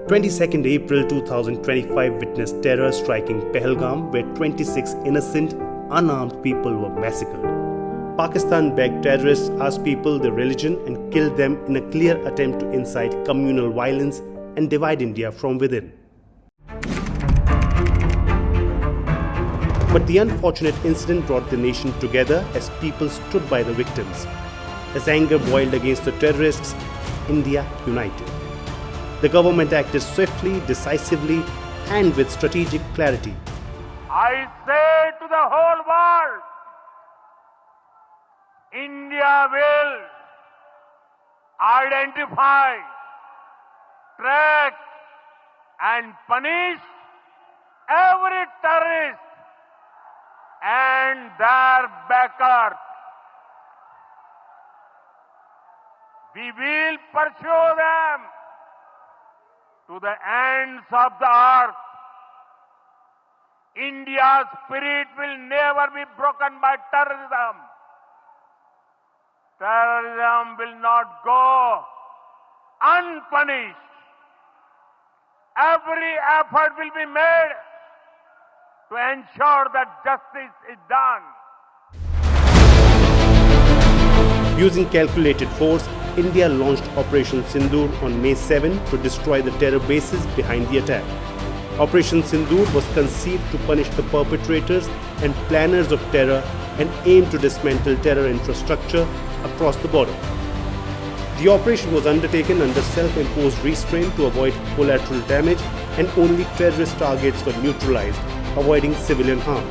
22nd April 2025 witnessed terror striking Pahalgam, where 26 innocent, unarmed people were massacred. Pakistan begged terrorists, asked people their religion and killed them in a clear attempt to incite communal violence and divide India from within. But the unfortunate incident brought the nation together as people stood by the victims. As anger boiled against the terrorists, India united. The government acted swiftly, decisively, and with strategic clarity. I say to the whole world, India will identify, track, and punish every terrorist and their backers. We will pursue them to the ends of the earth. India's spirit will never be broken by terrorism. Terrorism will not go unpunished. Every effort will be made to ensure that justice is done. Using calculated force, India launched Operation Sindoor on May 7 to destroy the terror bases behind the attack. Operation Sindoor was conceived to punish the perpetrators and planners of terror and aimed to dismantle terror infrastructure across the border. The operation was undertaken under self-imposed restraint to avoid collateral damage, and only terrorist targets were neutralized, avoiding civilian harm.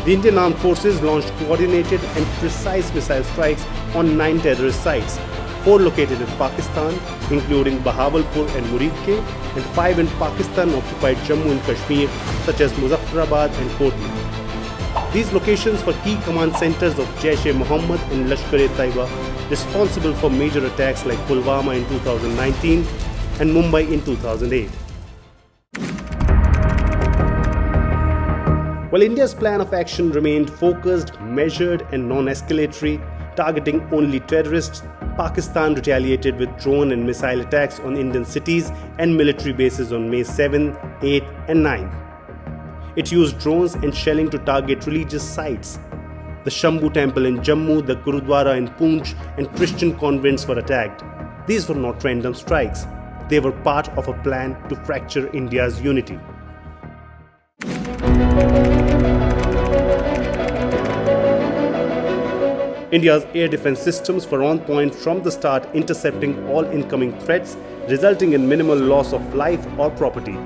The Indian Armed Forces launched coordinated and precise missile strikes on 9 terrorist sites, 4 located in Pakistan, including Bahawalpur and 𝐎𝐩𝐞𝐫𝐚𝐭𝐢𝐨𝐧 and 5 in Pakistan-occupied Jammu and Kashmir, such as Muzaffarabad and Kotli. These locations were key command centers of 𝐎𝐩𝐿 and 𝐿𝐴, responsible for major attacks like Pulwama in 2019 and Mumbai in 2008. While India's plan of action remained focused, measured and non-escalatory, targeting only terrorists, Pakistan retaliated with drone and missile attacks on Indian cities and military bases on May 7, 8 and 9. It used drones and shelling to target religious sites. The Shambhu temple in Jammu, the Gurudwara in Poonch and Christian convents were attacked. These were not random strikes. They were part of a plan to fracture India's unity. India's air defense systems were on point from the start, intercepting all incoming threats, resulting in minimal loss of life or property.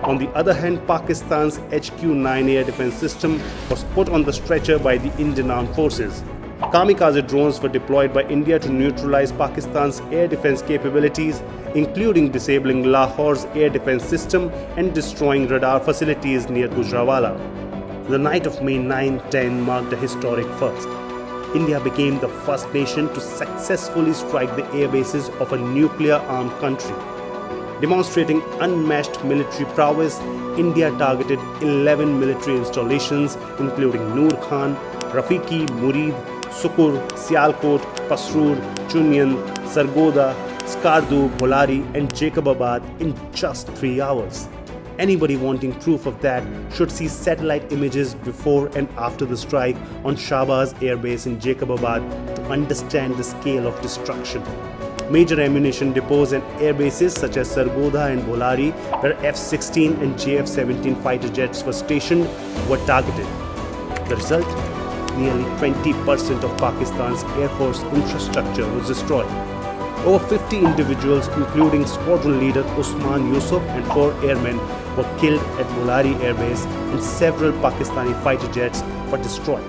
On the other hand, Pakistan's 𝐎𝐻𝐞9 air defense system was put on the stretcher by the Indian Armed Forces. Kamikaze drones were deployed by India to neutralize Pakistan's air defense capabilities, including disabling Lahore's air defense system and destroying radar facilities near Gujranwala. The night of May 9-10 marked a historic first. India became the first nation to successfully strike the air bases of a nuclear-armed country. Demonstrating unmatched military prowess, India targeted 11 military installations including Noor Khan, Rafiki, Murid, Sukur, Sialkot, Pasrur, Chunian, Sargodha, Skardu, Bolari and Jacobabad in just 3 hours. Anybody wanting proof of that should see satellite images before and after the strike on Shahbaz Air Base in Jacobabad to understand the scale of destruction. Major ammunition depots and air bases such as Sargodha and Bolari, where F-16 and JF-17 fighter jets were stationed, were targeted. The result? Nearly 20% of Pakistan's Air Force infrastructure was destroyed. Over 50 individuals, including squadron leader Usman Yusuf and 4 airmen, were killed at Bolari Air Base, and several Pakistani fighter jets were destroyed.